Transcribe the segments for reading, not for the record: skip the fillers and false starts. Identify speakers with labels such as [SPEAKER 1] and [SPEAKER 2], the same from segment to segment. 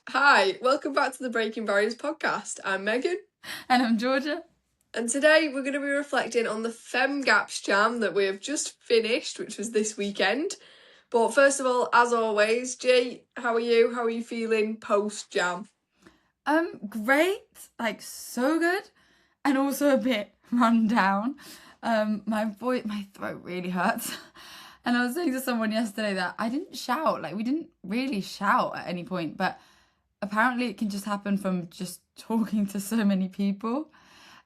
[SPEAKER 1] Hi, welcome back to the Breaking Barriers podcast. I'm Megan.
[SPEAKER 2] And I'm Georgia.
[SPEAKER 1] And today we're going to be reflecting on the FemGaps Jam that we have just finished, which was this weekend. But first of all, as always, Jay, how are you? How are you feeling post-jam?
[SPEAKER 2] Great, like so good, and also a bit run down. My throat really hurts. And I was saying to someone yesterday that I didn't shout, like we didn't really shout at any point, but apparently it can just happen from just talking to so many people.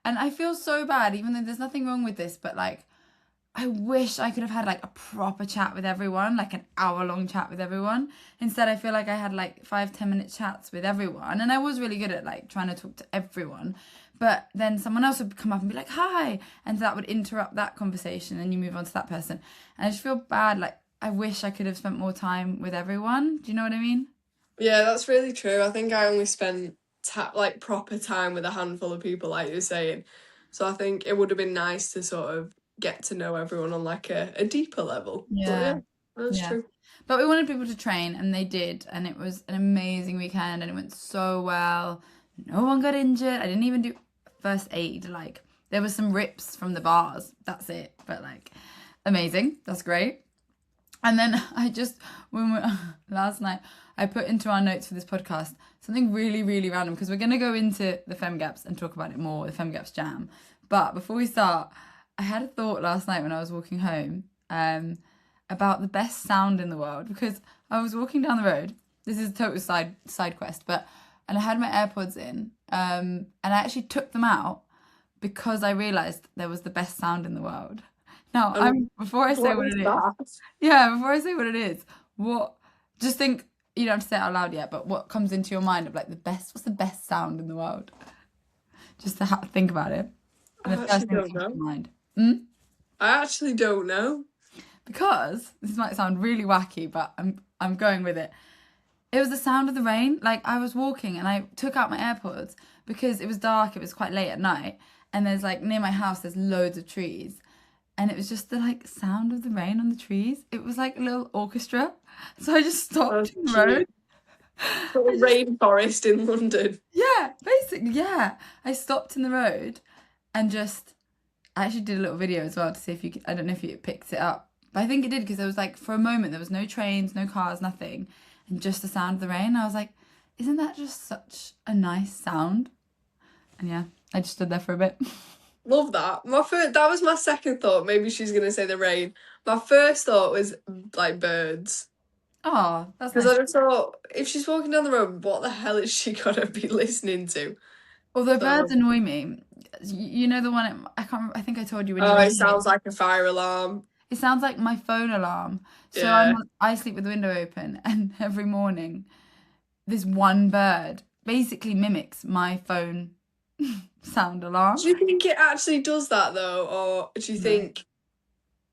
[SPEAKER 2] And I feel so bad, even though there's nothing wrong with this, but like I wish I could have had like a proper chat with everyone, like an hour-long chat with everyone. Instead, I feel like I had like 5-10 minute chats with everyone, and I was really good at like trying to talk to everyone. But then someone else would come up and be like, "Hi," and that would interrupt that conversation, and you move on to that person. And I just feel bad. Like I wish I could have spent more time with everyone. Do you know what I mean?
[SPEAKER 1] Yeah, that's really true. I think I only spent proper time with a handful of people, like you're saying. So I think it would have been nice to sort of get to know everyone on like a deeper level. But
[SPEAKER 2] Yeah,
[SPEAKER 1] yeah, that's
[SPEAKER 2] yeah.
[SPEAKER 1] true.
[SPEAKER 2] But we wanted people to train, and they did, and it was an amazing weekend, and it went so well. No one got injured. I didn't even do first aid. Like there was some rips from the bars. That's it. But like, amazing. That's great. And then I just when we, last night I put into our notes for this podcast something really really random because we're gonna go into the FemGaps and talk about it more, the FemGaps Jam. But before we start, I had a thought last night when I was walking home. About the best sound in the world because I was walking down the road. This is a total side quest, but and I had my AirPods in, and I actually took them out because I realised there was the best sound in the world. Now, before I say
[SPEAKER 1] What
[SPEAKER 2] what
[SPEAKER 1] is
[SPEAKER 2] it is,
[SPEAKER 1] that?
[SPEAKER 2] yeah, before I say what it is, what just think you don't have to say it out loud yet, but what comes into your mind of like what's the best sound in the world? Just to think about it. And
[SPEAKER 1] I
[SPEAKER 2] the
[SPEAKER 1] actually
[SPEAKER 2] first thing that
[SPEAKER 1] don't
[SPEAKER 2] comes to
[SPEAKER 1] know.
[SPEAKER 2] your mind. Hmm?
[SPEAKER 1] I actually don't know.
[SPEAKER 2] Because this might sound really wacky, but I'm going with it. It was the sound of the rain. Like I was walking and I took out my AirPods because it was dark, it was quite late at night, and there's like near my house there's loads of trees. And it was just the like sound of the rain on the trees. It was like a little orchestra. So I just stopped
[SPEAKER 1] That's
[SPEAKER 2] in the road.
[SPEAKER 1] cute.
[SPEAKER 2] I
[SPEAKER 1] Little
[SPEAKER 2] just
[SPEAKER 1] rainforest in London.
[SPEAKER 2] yeah, basically, yeah. I stopped in the road and just I actually did a little video as well to see if you could, I don't know if you picked it up. But I think it did because there was like for a moment there was no trains, no cars, nothing, and just the sound of the rain. I was like, isn't that just such a nice sound? And yeah, I just stood there for a bit.
[SPEAKER 1] Love that. That was my second thought. Maybe she's gonna say the rain. My first thought was like birds.
[SPEAKER 2] Oh, that's
[SPEAKER 1] Because
[SPEAKER 2] nice.
[SPEAKER 1] I just thought, if she's walking down the road, what the hell is she gonna be listening to?
[SPEAKER 2] Although birds
[SPEAKER 1] So,
[SPEAKER 2] annoy me. You know the one I can't I think I told you when you
[SPEAKER 1] oh,
[SPEAKER 2] were
[SPEAKER 1] it
[SPEAKER 2] here.
[SPEAKER 1] sounds like a fire alarm.
[SPEAKER 2] It sounds like my phone alarm. So
[SPEAKER 1] Yeah.
[SPEAKER 2] I sleep with the window open and every morning this one bird basically mimics my phone sound alarm.
[SPEAKER 1] Do you think it actually does that though, or do you
[SPEAKER 2] No.
[SPEAKER 1] think?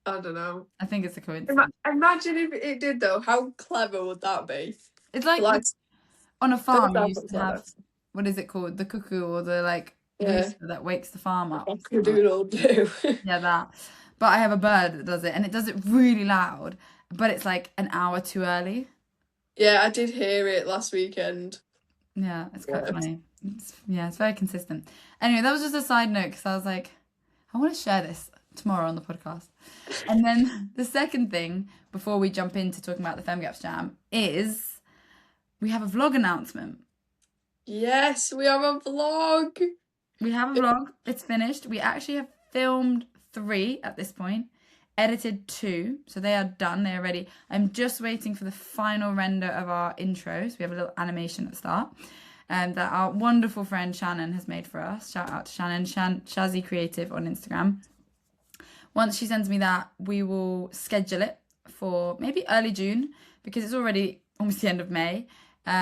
[SPEAKER 1] I don't know.
[SPEAKER 2] I think it's a coincidence.
[SPEAKER 1] Imagine if it did though. How clever would that be?
[SPEAKER 2] It's like
[SPEAKER 1] Like,
[SPEAKER 2] on a
[SPEAKER 1] does
[SPEAKER 2] farm, you
[SPEAKER 1] that
[SPEAKER 2] used
[SPEAKER 1] look
[SPEAKER 2] to have
[SPEAKER 1] clever?
[SPEAKER 2] what is it called? The cuckoo or the like
[SPEAKER 1] Yeah.
[SPEAKER 2] rooster that wakes the farm up.
[SPEAKER 1] Cock a doodle do.
[SPEAKER 2] Yeah, that. But I have a bird that does it, and it does it really loud, but it's like an hour too early.
[SPEAKER 1] Yeah, I did hear it last weekend.
[SPEAKER 2] Yeah, it's quite
[SPEAKER 1] Yeah.
[SPEAKER 2] funny. Yeah, it's very consistent. Anyway, that was just a side note because I was like, I want to share this tomorrow on the podcast. And then the second thing before we jump into talking about the FemGaps Jam is we have a vlog announcement.
[SPEAKER 1] Yes, we have a vlog.
[SPEAKER 2] We have a vlog. It's finished. We actually have filmed 3 at this point, edited 2. So they are done. They are ready. I'm just waiting for the final render of our intro. So we have a little animation at the start. That our wonderful friend Shannon has made for us. Shout out to Shannon, Shazzy Creative on Instagram. Once she sends me that, we will schedule it for maybe early June because it's already almost the end of May.
[SPEAKER 1] This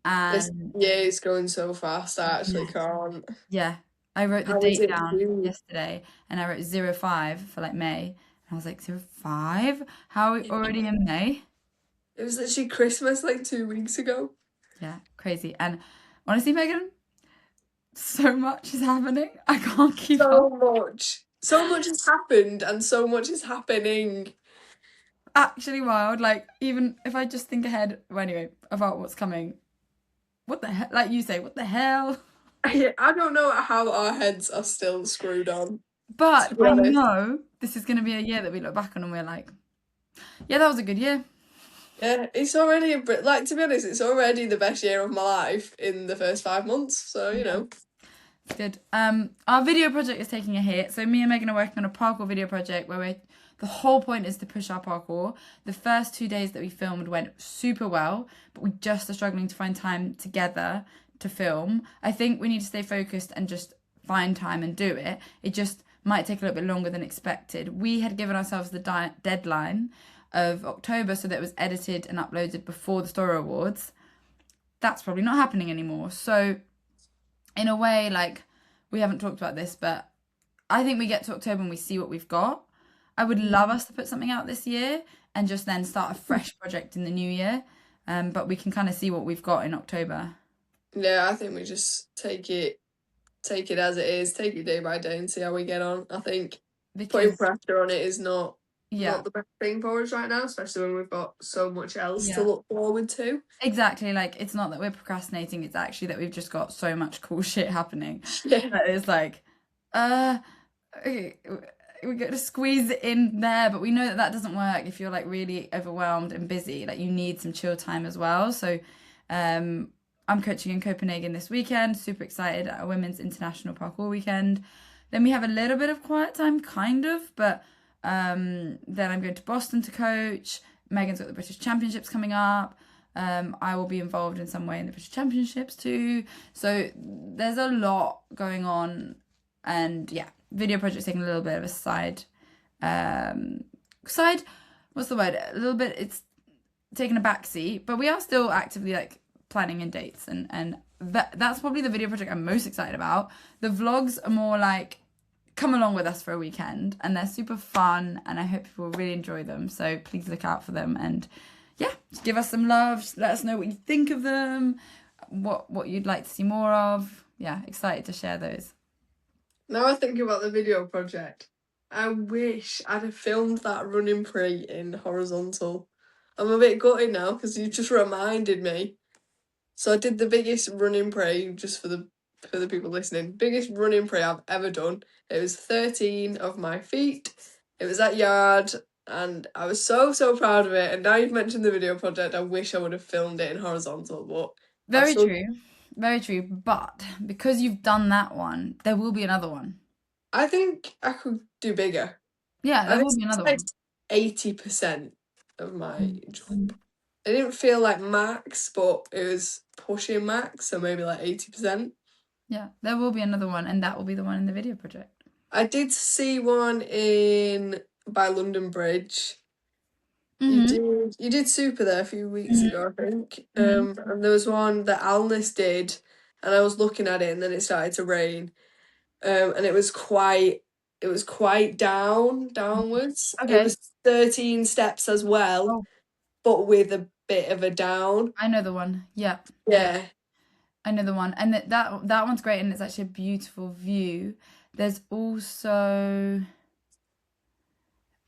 [SPEAKER 2] And
[SPEAKER 1] year's going so fast, I actually
[SPEAKER 2] yeah,
[SPEAKER 1] can't.
[SPEAKER 2] yeah, I wrote the
[SPEAKER 1] How is
[SPEAKER 2] date
[SPEAKER 1] it
[SPEAKER 2] down
[SPEAKER 1] June?
[SPEAKER 2] yesterday and I wrote 05 for like May. And I was like, 05? How are we already in May?
[SPEAKER 1] It was literally Christmas like 2 weeks ago.
[SPEAKER 2] Yeah, crazy. And honestly, Megan, so much is happening. I can't keep up.
[SPEAKER 1] So much. So much has happened and so much is happening.
[SPEAKER 2] Actually wild. Like, even if I just think ahead, well, anyway, about what's coming, what the hell? Like you say, what the hell?
[SPEAKER 1] I don't know how our heads are still screwed on, to
[SPEAKER 2] But
[SPEAKER 1] be
[SPEAKER 2] I
[SPEAKER 1] honest.
[SPEAKER 2] know this is going to be a year that we look back on and we're like, yeah, that was a good year.
[SPEAKER 1] Yeah, it's already like, to be honest, it's already the best year of my life in the first 5 months. So, you
[SPEAKER 2] Yeah,
[SPEAKER 1] know.
[SPEAKER 2] it's good. Our video project is taking a hit. So me and Megan are working on a parkour video project where the whole point is to push our parkour. The first 2 days that we filmed went super well, but we just are struggling to find time together to film. I think we need to stay focused and just find time and do it. It just might take a little bit longer than expected. We had given ourselves the deadline of October so that it was edited and uploaded before the Story Awards. That's probably not happening anymore. So, in a way, like, we haven't talked about this, but I think we get to October and we see what we've got. I would love us to put something out this year and just then start a fresh project in the new year. But we can kind of see what we've got in October.
[SPEAKER 1] Yeah, I think we just take it as it is, take it day by day and see how we get on. I think putting
[SPEAKER 2] Because,
[SPEAKER 1] pressure on it is
[SPEAKER 2] yeah,
[SPEAKER 1] not the best thing for us right now, especially when we've got so much else to
[SPEAKER 2] yeah,
[SPEAKER 1] look forward to.
[SPEAKER 2] exactly. Like, it's not that we're procrastinating, it's actually that we've just got so much cool shit happening.
[SPEAKER 1] Yeah.
[SPEAKER 2] That it's like, uh, okay, we got to squeeze it in there, but we know that that doesn't work if you're like really overwhelmed and busy. Like you need some chill time as well. So, I'm coaching in Copenhagen this weekend. Super excited at a women's international parkour weekend. Then we have a little bit of quiet time, kind of, but then I'm going to Boston to coach. Megan's got the British Championships coming up. I will be involved in some way in the British Championships too. So there's a lot going on, and yeah, video project's taking a little bit of a side. What's the word? A little bit. It's taking a backseat, but we are still actively like planning in dates, and that's probably the video project I'm most excited about. The vlogs are more like come along with us for a weekend, and they're super fun, and I hope people will really enjoy them. So please look out for them, and yeah, just give us some love. Just let us know what you think of them, what you'd like to see more of. Yeah, excited to share those.
[SPEAKER 1] Now I think about the video project, I wish I'd have filmed that running pre in horizontal. I'm a bit gutted now because you just reminded me. So I did the biggest running pre, just for the people listening. Biggest running pre I've ever done. It was 13 of my feet. It was at yard, and I was so proud of it. And now you've mentioned the video project, I wish I would have filmed it in horizontal, but I've
[SPEAKER 2] Very
[SPEAKER 1] still.
[SPEAKER 2] true. Very true. But because you've done that one, there will be another one.
[SPEAKER 1] I think I could do bigger.
[SPEAKER 2] Yeah,
[SPEAKER 1] I
[SPEAKER 2] there
[SPEAKER 1] think
[SPEAKER 2] will be
[SPEAKER 1] it's
[SPEAKER 2] another
[SPEAKER 1] like
[SPEAKER 2] one.
[SPEAKER 1] 80% of my
[SPEAKER 2] Mm.
[SPEAKER 1] jump. It didn't feel like max, but it was pushing max, so maybe like 80%.
[SPEAKER 2] Yeah, there will be another one, and that will be the one in the video project.
[SPEAKER 1] I did see one in by London Bridge.
[SPEAKER 2] Mm-hmm.
[SPEAKER 1] You did super there a few weeks
[SPEAKER 2] Mm-hmm.
[SPEAKER 1] ago, I think.
[SPEAKER 2] Mm-hmm.
[SPEAKER 1] And there was one that Alnis did, and I was looking at it, and then it started to rain. And it was quite downwards. It
[SPEAKER 2] Okay.
[SPEAKER 1] was 13 steps as well,
[SPEAKER 2] Oh,
[SPEAKER 1] but with a bit of a down.
[SPEAKER 2] I know the one. Yeah, yeah,
[SPEAKER 1] Yeah.
[SPEAKER 2] I know the one, and that one's great, and it's actually a beautiful view. There's also,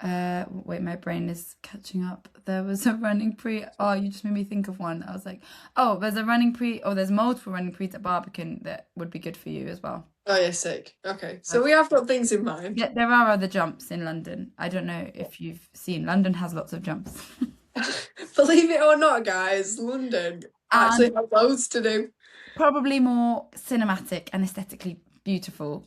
[SPEAKER 2] wait, my brain is catching up. There was a running pre. Oh, you just made me think of one. I was like, oh, there's a running pre. Oh, there's multiple running pre's at Barbican that would be good for you as well.
[SPEAKER 1] Oh yeah, sick. Okay. So we have got things in mind.
[SPEAKER 2] Yeah, there are other jumps in London. I don't know if you've seen. London has lots of jumps.
[SPEAKER 1] Believe it or not, guys, London actually
[SPEAKER 2] And
[SPEAKER 1] has loads to do.
[SPEAKER 2] probably more cinematic and aesthetically beautiful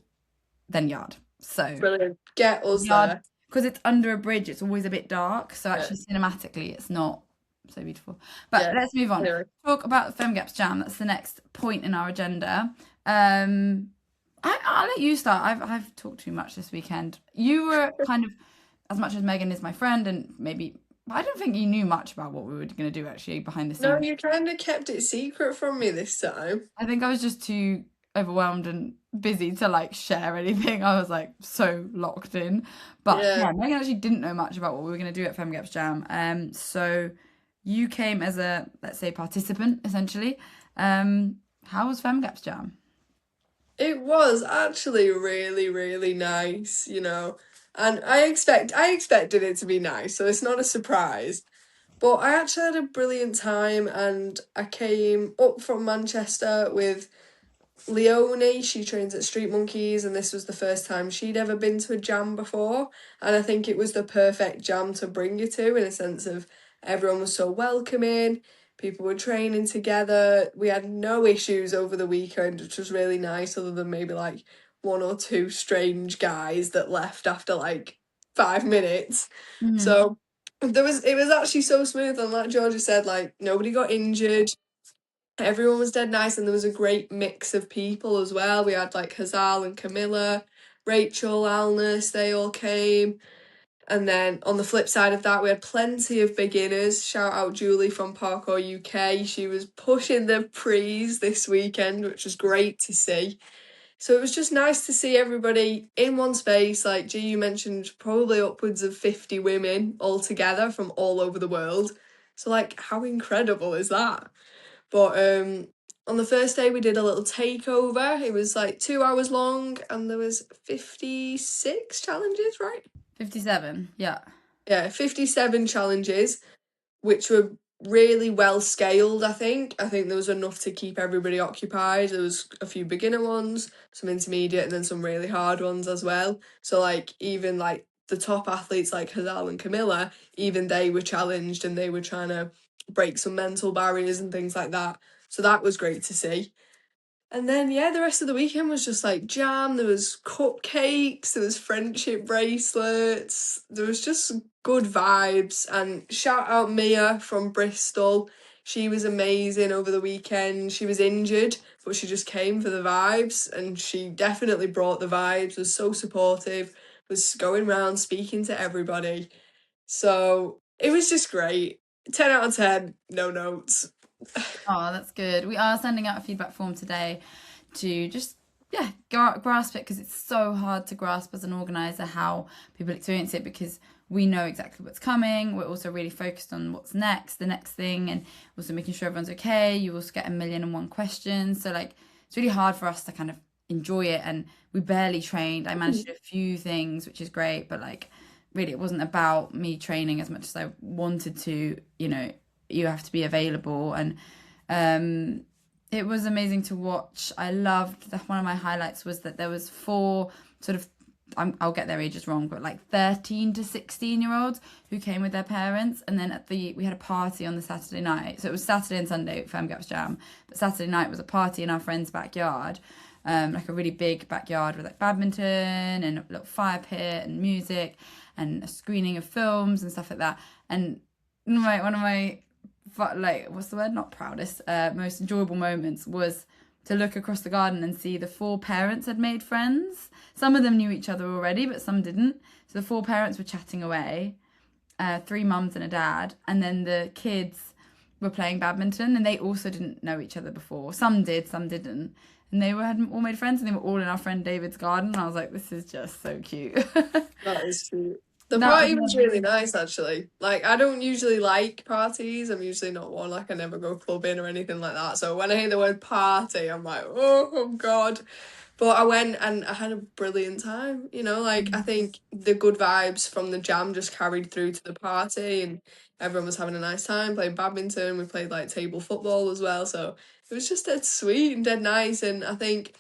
[SPEAKER 2] than Yard. So
[SPEAKER 1] Brilliant. Get us
[SPEAKER 2] Yard,
[SPEAKER 1] there.
[SPEAKER 2] because it's under a bridge, it's always a bit dark. So
[SPEAKER 1] Yeah.
[SPEAKER 2] actually, cinematically, it's not so beautiful. But
[SPEAKER 1] Yeah.
[SPEAKER 2] let's move on.
[SPEAKER 1] Anyway.
[SPEAKER 2] Talk about FemGaps Jam. That's the next point in our agenda. I'll let you start. I've talked too much this weekend. You were kind of, as much as Megan is my friend, and maybe I don't think you knew much about what we were going to do actually behind the
[SPEAKER 1] No,
[SPEAKER 2] scenes.
[SPEAKER 1] you kind of kept it secret from me this time.
[SPEAKER 2] I think I was just too overwhelmed and busy to like share anything. I was like so locked in. But
[SPEAKER 1] Yeah.
[SPEAKER 2] yeah, Megan actually didn't know much about what we were going to do at FemGaps Jam. So you came as a, let's say, participant essentially. How was FemGaps Jam?
[SPEAKER 1] It was actually really nice. And I expected it to be nice, so it's not a surprise. But I actually had a brilliant time, and I came up from Manchester with Leonie. She trains at Street Monkeys, and this was the first time she'd ever been to a jam before. And I think it was the perfect jam to bring you to, in a sense of everyone was so welcoming, people were training together. We had no issues over the weekend, which was really nice, other than maybe like one or two strange guys that left after like 5 minutes.
[SPEAKER 2] Mm.
[SPEAKER 1] So it was actually so smooth, and like Georgia said, like nobody got injured. Everyone was dead nice, and there was a great mix of people as well. We had like Hazal and Camilla, Rachel, Alnus, they all came. And then on the flip side of that, we had plenty of beginners. Shout out Julie from Parkour UK. She was pushing the prees this weekend, which was great to see. So it was just nice to see everybody in one space. Like G, you mentioned, probably upwards of 50 women all together from all over the world. So like, how incredible is that? But on the first day we did a little takeover. It was like 2 hours long, and there was 56 challenges, right?
[SPEAKER 2] 57, yeah.
[SPEAKER 1] Yeah, 57 challenges, which were really well scaled, I think. I think there was enough to keep everybody occupied. There was a few beginner ones, some intermediate, and then some really hard ones as well. So like even like the top athletes like Hazal and Camilla, even they were challenged, and they were trying to break some mental barriers and things like that. So that was great to see. And then yeah, the rest of the weekend was just like jam. There was cupcakes, there was friendship bracelets, there was just good vibes. And shout out Mia from Bristol. She was amazing over the weekend. She was injured, but she just came for the vibes, and she definitely brought the vibes, was so supportive, was going around speaking to everybody. So it was just great. 10 out of 10, no notes.
[SPEAKER 2] Oh, that's good. We are sending out a feedback form today to just, yeah, grasp it, because it's so hard to grasp as an organizer how people experience it, because we know exactly what's coming. We're also really focused on what's next, the next thing, and also making sure everyone's okay. You also get 1,000,001 questions. So, like, it's really hard for us to kind of enjoy it. And we barely trained. I managed to do a few things, which is great, but like, really, it wasn't about me training as much as I wanted to. You know, you have to be available. And it was amazing to watch. I loved that. One of my highlights was that there was four sort of, I'll get their ages wrong, but like 13 to 16-year-olds who came with their parents. And then we had a party on the Saturday night. So it was Saturday and Sunday at FemGaps Jam, but Saturday night was a party in our friend's backyard, like a really big backyard with like badminton and a little fire pit and music and a screening of films and stuff like that. And one of my like, what's the word? Not proudest, most enjoyable moments was to look across the garden and see the four parents had made friends. Some of them knew each other already, but some didn't. So the four parents were chatting away, three mums and a dad, and then the kids were playing badminton, and they also didn't know each other before. Some did, some didn't. And they had all made friends, and they were all in our friend David's garden. And I was like, this is just so cute.
[SPEAKER 1] That is cute. The
[SPEAKER 2] That was
[SPEAKER 1] party was really nice, actually. Like, I don't usually like parties. I'm usually not one. Like, I never go clubbing or anything like that. So when I hear the word party, I'm like, oh God. But I went and I had a brilliant time. You know, like, I think the good vibes from the jam just carried through to the party, and everyone was having a nice time playing badminton. We played, like, table football as well. So it was just dead sweet and dead nice. And I think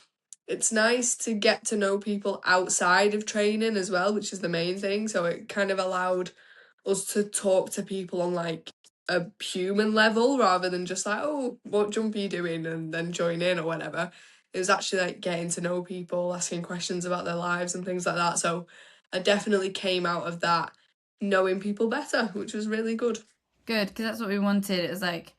[SPEAKER 1] it's nice to get to know people outside of training as well, which is the main thing. So it kind of allowed us to talk to people on like a human level, rather than just like, oh, what jump are you doing, and then join in or whatever. It was actually like getting to know people, asking questions about their lives and things like that. So I definitely came out of that knowing people better, which was really good.
[SPEAKER 2] good, because that's what we wanted. It was like,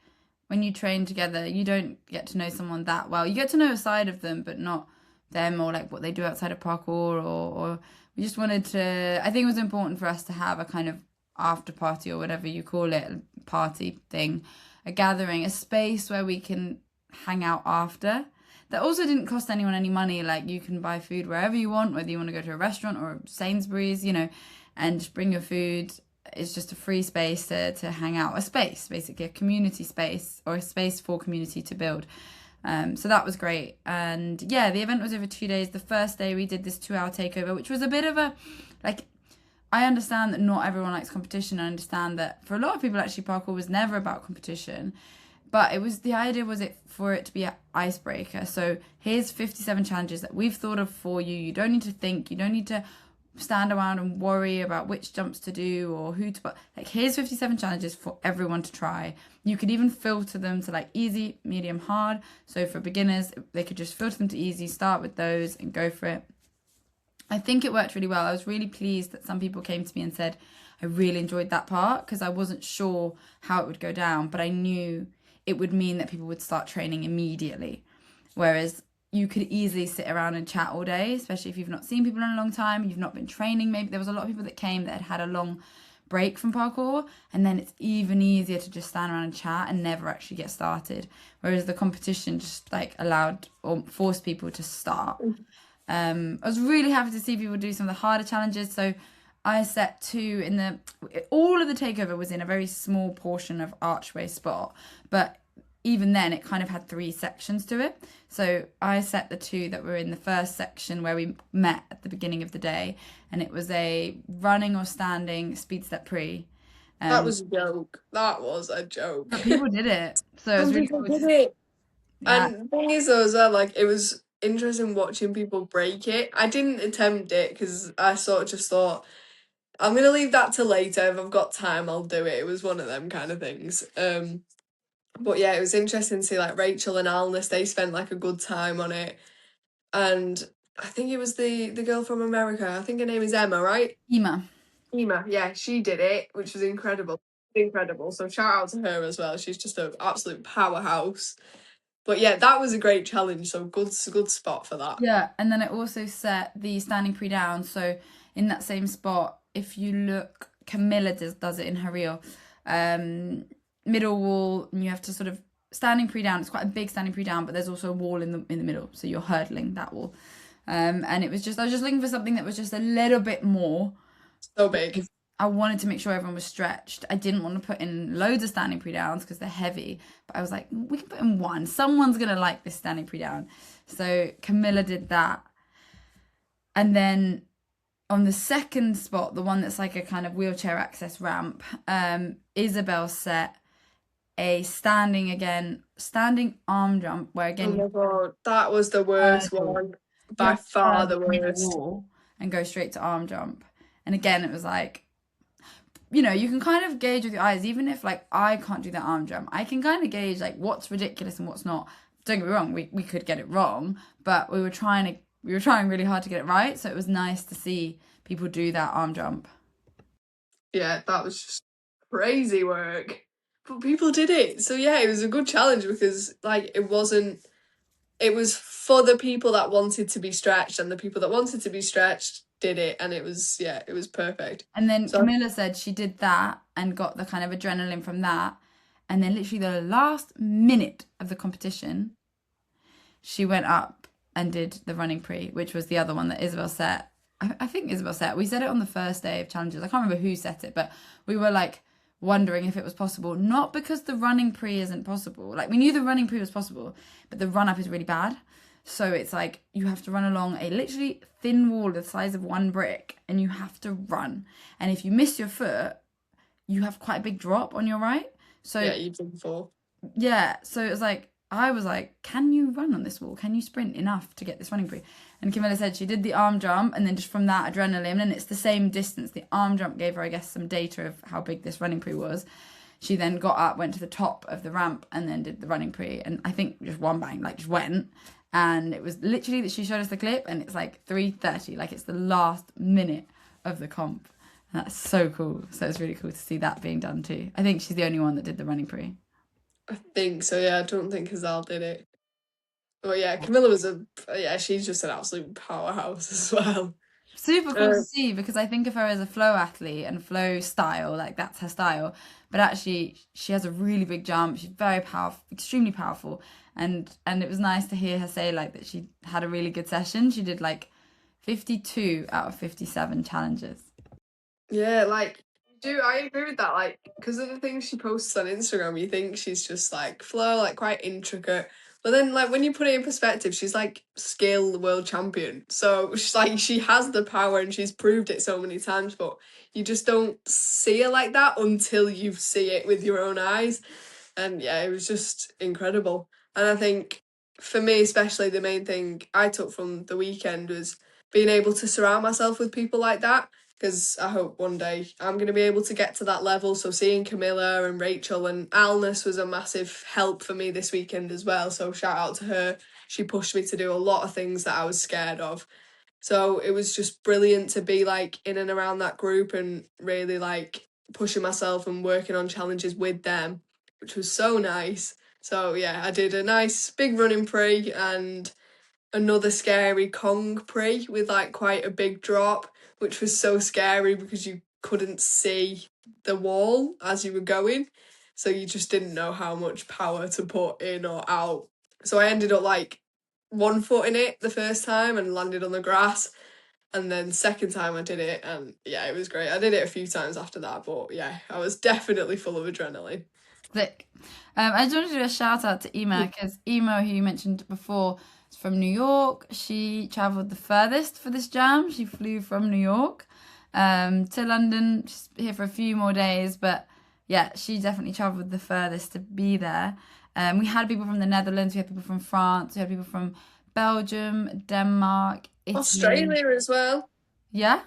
[SPEAKER 2] when you train together, you don't get to know someone that well. You get to know a side of them, but not them, or like what they do outside of parkour, or we just wanted to, I think it was important for us to have a kind of after party, or whatever you call it, party thing, a gathering, a space where we can hang out after. That also didn't cost anyone any money. Like, you can buy food wherever you want, whether you want to go to a restaurant or Sainsbury's, you know, and just bring your food. It's just a free space to hang out, a space, basically a community space, or a space for community to build. So that was great. And yeah, the event was over 2 days. The first day we did this 2-hour takeover, which was a bit of a, like, I understand that not everyone likes competition. I understand that for a lot of people, actually, parkour was never about competition. But it was, the idea was it for it to be an icebreaker. So here's 57 challenges that we've thought of for you. You don't need to think. You don't need to stand around and worry about which jumps to do or who to, like, here's 57 challenges for everyone to try. You could even filter them to like easy, medium, hard. So for beginners, they could just filter them to easy, start with those and go for it. I think it worked really well. I was really pleased that some people came to me and said, I really enjoyed that part, because I wasn't sure how it would go down, but I knew it would mean that people would start training immediately. Whereas you could easily sit around and chat all day, especially if you've not seen people in a long time, you've not been training. Maybe there was a lot of people that came that had had a long break from parkour, and then it's even easier to just stand around and chat and never actually get started. Whereas the competition just like allowed or forced people to start. I was really happy to see people do some of the harder challenges. So I set 2 in the, all of the takeover was in a very small portion of archway spot, but even then it kind of had 3 sections to it. So I set the 2 that were in the first section where we met at the beginning of the day, and it was a running or standing speed step pre.
[SPEAKER 1] That was a joke. That was a joke.
[SPEAKER 2] But people did it, so it was
[SPEAKER 1] Some
[SPEAKER 2] really
[SPEAKER 1] people
[SPEAKER 2] cool.
[SPEAKER 1] did it.
[SPEAKER 2] Yeah.
[SPEAKER 1] And the thing is though as well, like it was interesting watching people break it. I didn't attempt it because I sort of just thought I'm gonna leave that till later. If I've got time, I'll do it. It was one of them kind of things. But yeah, it was interesting to see like Rachel and Alness, they spent like a good time on it. And I think it was the girl from America. I think her name is Emma, right?
[SPEAKER 2] Ema.
[SPEAKER 1] Ema, yeah, she did it, which was incredible. Incredible. So shout out to her as well. She's just an absolute powerhouse. But yeah, that was a great challenge. So good spot for that.
[SPEAKER 2] Yeah, and then it also set the standing pre down. So in that same spot, if you look, Camilla does it in her reel. Middle wall, and you have to sort of standing pre down. It's quite a big standing pre down, but there's also a wall in the middle, so you're hurdling that wall. And it was just, I was just looking for something that was just a little bit more.
[SPEAKER 1] So big.
[SPEAKER 2] I wanted to make sure everyone was stretched. I didn't want to put in loads of standing pre-downs because they're heavy. But I was like, we can put in one. Someone's going to like this standing pre-down. So Camilla did that. And then on the second spot, the one that's like a kind of wheelchair access ramp, Isabel set a standing arm jump where again,
[SPEAKER 1] Oh my god, that was the worst one. By far the worst.
[SPEAKER 2] And go straight to arm jump. And again, it was like, you know, you can kind of gauge with your eyes, even if like I can't do that arm jump, I can kind of gauge like what's ridiculous and what's not. Don't get me wrong, we could get it wrong, but we were trying really hard to get it right. So it was nice to see people do that arm jump.
[SPEAKER 1] Yeah, that was just crazy work. But people did it. So yeah, it was a good challenge because like it was for the people that wanted to be stretched, and the people that wanted to be stretched did it, and it was perfect.
[SPEAKER 2] And then Camilla said she did that and got the kind of adrenaline from that. And then literally the last minute of the competition, she went up and did the running pre, which was the other one that Isabel set. I think Isabel set. We set it on the first day of challenges. I can't remember who set it, but we were like wondering if it was possible. Not because the running pre isn't possible. Like we knew the running pre was possible, but the run up is really bad. So it's like you have to run along a literally thin wall the size of one brick, and you have to run. And if you miss your foot, you have quite a big drop on your right. So
[SPEAKER 1] yeah, you did fall.
[SPEAKER 2] Yeah, so it was like, I was like, can you run on this wall? Can you sprint enough to get this running pre? And Camilla said she did the arm jump, and then just from that adrenaline, and it's the same distance. The arm jump gave her, I guess, some data of how big this running pre was. She then got up, went to the top of the ramp, and then did the running pre. And I think just one bang, like just went. And it was literally that she showed us the clip, and it's like 3:30, like it's the last minute of the comp. And that's so cool. So it's really cool to see that being done too. I think she's the only one that did the running pre.
[SPEAKER 1] I think so, yeah. I don't think Hazal did it. But yeah, Camilla was she's just an absolute powerhouse as well.
[SPEAKER 2] Super cool to see, because I think of her as a flow athlete and flow style, like that's her style. But actually, she has a really big jump. She's very powerful, extremely powerful. And it was nice to hear her say like that she had a really good session. She did like 52 out of 57 challenges.
[SPEAKER 1] Yeah, like, I agree with that, like, because of the things she posts on Instagram, you think she's just like flow, like quite intricate, But then, like, when you put it in perspective, she's like scale world champion. So she's like, she has the power and she's proved it so many times, but you just don't see it like that until you see it with your own eyes. And yeah, it was just incredible. And I think for me, especially, the main thing I took from the weekend was being able to surround myself with people like that. Because I hope one day I'm going to be able to get to that level. So seeing Camilla and Rachel and Alness was a massive help for me this weekend as well. So shout out to her. She pushed me to do a lot of things that I was scared of. So it was just brilliant to be like in and around that group and really like pushing myself and working on challenges with them, which was so nice. So yeah, I did a nice big running pre and another scary Kong pre with like quite a big drop, which was so scary because you couldn't see the wall as you were going. So you just didn't know how much power to put in or out. So I ended up like one foot in it the first time and landed on the grass. And then second time I did it and yeah, it was great. I did it a few times after that, but yeah, I was definitely full of adrenaline.
[SPEAKER 2] Sick. I just wanted to do a shout out to Ema because Ema, who you mentioned before, is from New York. She travelled the furthest for this jam. She flew from New York to London. She's here for a few more days, but yeah, she definitely travelled the furthest to be there. We had people from the Netherlands, we had people from France, we had people from Belgium, Denmark, Italy.
[SPEAKER 1] Australia as well.
[SPEAKER 2] Yeah?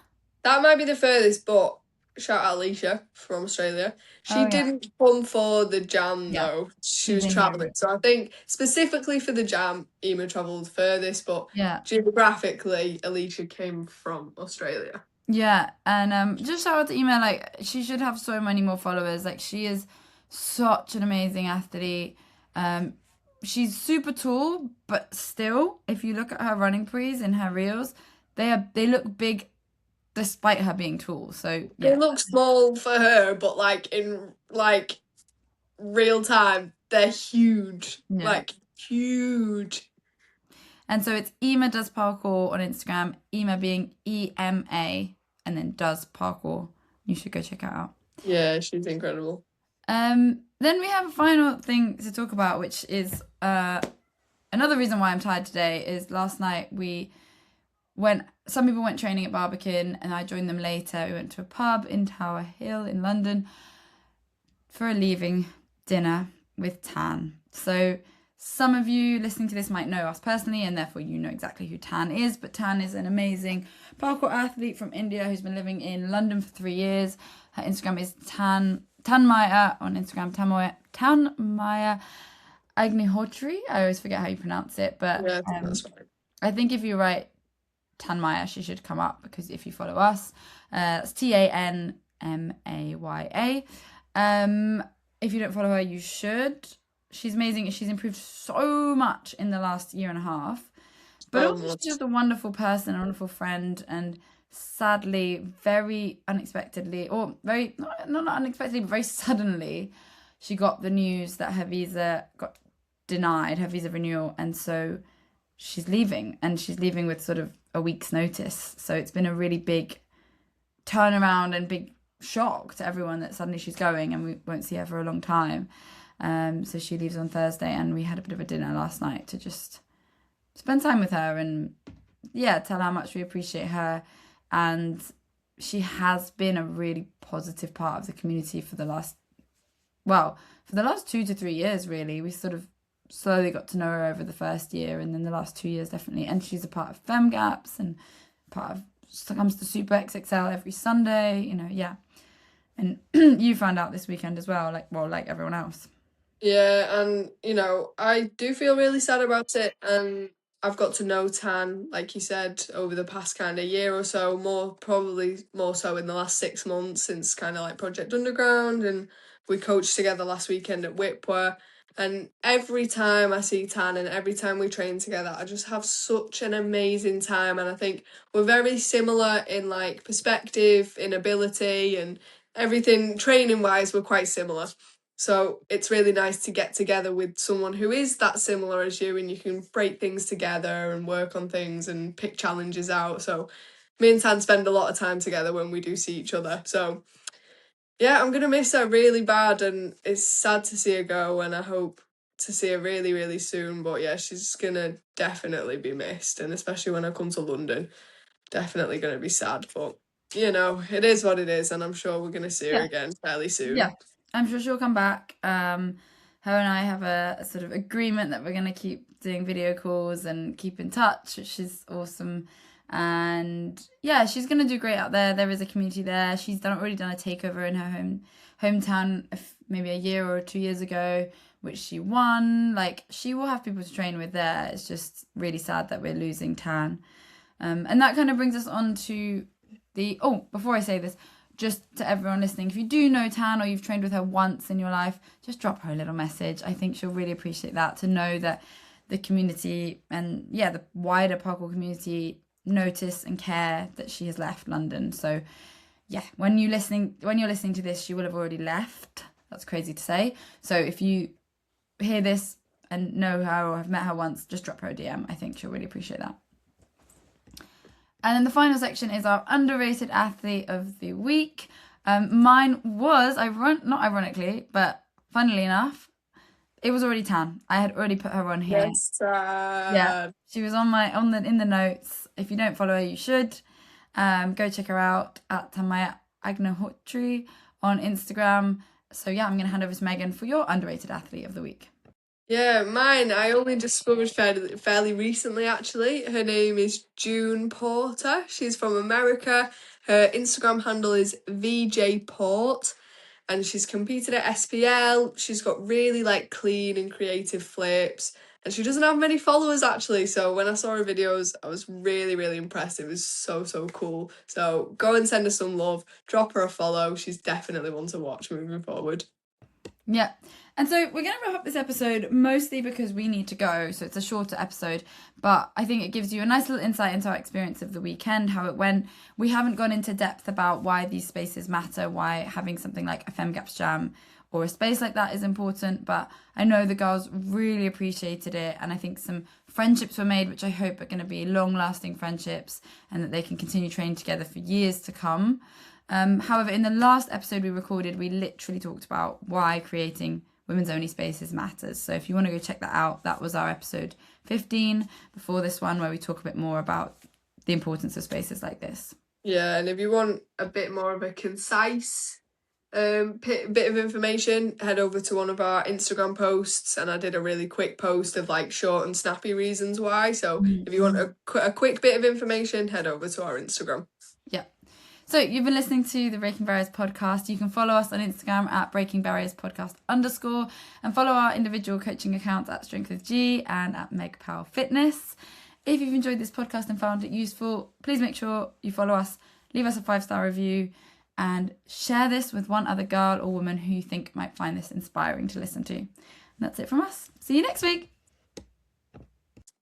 [SPEAKER 1] That might be the furthest, but shout out Alicia from Australia. She
[SPEAKER 2] Oh, yeah.
[SPEAKER 1] didn't come for the jam
[SPEAKER 2] Yeah.
[SPEAKER 1] though. She
[SPEAKER 2] She's
[SPEAKER 1] was
[SPEAKER 2] in
[SPEAKER 1] travelling.
[SPEAKER 2] Europe.
[SPEAKER 1] So I think specifically for the jam, Ema travelled furthest, but
[SPEAKER 2] Yeah.
[SPEAKER 1] geographically, Alicia came from Australia.
[SPEAKER 2] Yeah, and just shout out to Ema. Like she should have so many more followers. Like she is such an amazing athlete. Um, she's super tall, but still, if you look at her running pre's and her reels, they look big despite her being tall. So
[SPEAKER 1] They
[SPEAKER 2] yeah,
[SPEAKER 1] look small for her, but like in like real time, they're huge.
[SPEAKER 2] yeah.
[SPEAKER 1] Like huge.
[SPEAKER 2] And so it's Ema does parkour on Instagram. Ema being EMA, and then does parkour. You should go check it out.
[SPEAKER 1] Yeah, she's incredible.
[SPEAKER 2] Then we have a final thing to talk about, which is another reason why I'm tired today. Is last night we went. Some people went training at Barbican, and I joined them later. We went to a pub in Tower Hill in London for a leaving dinner with Tan. So some of you listening to this might know us personally, and therefore you know exactly who Tan is. But Tan is an amazing parkour athlete from India who's been living in London for 3 years. Her Instagram is Tanmaya on Instagram. Tanmaya Agnihotri. I always forget how you pronounce it, but
[SPEAKER 1] Yeah, I think that's right.
[SPEAKER 2] I think if you write Tanmaya, she should come up because if you follow us, it's Tanmaya. If you don't follow her, you should. She's amazing. She's improved so much in the last year and a half. But
[SPEAKER 1] So
[SPEAKER 2] also, she's
[SPEAKER 1] much.
[SPEAKER 2] just a wonderful person, a wonderful friend, and sadly, very unexpectedly, or very, not unexpectedly, but very suddenly, she got the news that her visa got denied, her visa renewal, and so she's leaving, and she's leaving with sort of a week's notice. So it's been a really big turnaround and big shock to everyone that suddenly she's going and we won't see her for a long time. So she leaves on Thursday, and we had a bit of a dinner last night to just spend time with her and yeah, tell how much we appreciate her. And she has been a really positive part of the community for the last 2 to 3 years, really. We sort of slowly got to know her over the first year, and then the last 2 years definitely. And she's a part of FemGaps and part of comes to Super XXL every Sunday, yeah. And you found out this weekend as well, like everyone else.
[SPEAKER 1] Yeah, and I do feel really sad about it. And I've got to know Tan, like you said, over the past kind of year or so, probably more so in the last 6 months since kind of like Project Underground, and we coached together last weekend at Whipware. And every time I see Tan and every time we train together, I just have such an amazing time. And I think we're very similar in like perspective, in ability, and everything training wise, we're quite similar. So it's really nice to get together with someone who is that similar as you, and you can break things together and work on things and pick challenges out. So me and Tan spend a lot of time together when we do see each other. So yeah, I'm gonna miss her really bad, and it's sad to see her go. And I hope to see her really, really soon. But yeah, she's gonna definitely be missed, and especially when I come to London, definitely gonna be sad. But you know, it is what it is, and I'm sure we're gonna see her
[SPEAKER 2] Yeah.
[SPEAKER 1] again fairly
[SPEAKER 2] Yeah,
[SPEAKER 1] soon.
[SPEAKER 2] I'm sure she'll come back. Her and I have a sort of agreement that we're going to keep doing video calls and keep in touch, which is awesome. And yeah, she's going to do great out there. There is a community there. She's already done a takeover in her hometown maybe a year or 2 years ago, which she won. Like, she will have people to train with there. It's just really sad that we're losing Tan. And that kind of brings us on to before I say this, just to everyone listening, if you do know Tan or you've trained with her once in your life, just drop her a little message. I think she'll really appreciate that, to know that the community and the wider parkour community notice and care that she has left London. So yeah, when you're listening to this, she will have already left. That's crazy to say. So if you hear this and know her or have met her once, just drop her a DM. I think she'll really appreciate that. And then the final section is our underrated athlete of the week. Mine was, not ironically, but funnily enough, it was already Tan. I had already put her on here.
[SPEAKER 1] Yes,
[SPEAKER 2] Yeah, she was in the notes. If you don't follow her, you should. Go check her out at Tamaya Agnihotri on Instagram. So yeah, I'm gonna hand over to Megan for your underrated athlete of the week.
[SPEAKER 1] Yeah, mine, I only discovered fairly recently, actually. Her name is June Porter. She's from America. Her Instagram handle is VJPort, and she's competed at SPL. She's got really like clean and creative flips, and she doesn't have many followers, actually. So when I saw her videos, I was really, really impressed. It was so, so cool. So go and send her some love. Drop her a follow. She's definitely one to watch moving forward.
[SPEAKER 2] Yeah. And so we're going to wrap up this episode mostly because we need to go. So it's a shorter episode, but I think it gives you a nice little insight into our experience of the weekend, how it went. We haven't gone into depth about why these spaces matter, why having something like a FemGaps Jam or a space like that is important. But I know the girls really appreciated it. And I think some friendships were made, which I hope are going to be long lasting friendships and that they can continue training together for years to come. However, in the last episode we recorded, we literally talked about why creating women's only spaces matters. So if you want to go check that out, that was our episode 15 before this one, where we talk a bit more about the importance of spaces like this.
[SPEAKER 1] Yeah, and if you want a bit more of a concise bit of information, head over to one of our Instagram posts, and I did a really quick post of like short and snappy reasons why. So if you want a quick bit of information, head over to our Instagram.
[SPEAKER 2] Yeah. So you've been listening to the Breaking Barriers podcast. You can follow us on Instagram at Breaking Barriers Podcast _ and follow our individual coaching accounts at Strength with G and at Meg Powell Fitness. If you've enjoyed this podcast and found it useful, please make sure you follow us, leave us a 5-star review, and share this with one other girl or woman who you think might find this inspiring to listen to. And that's it from us. See you next week.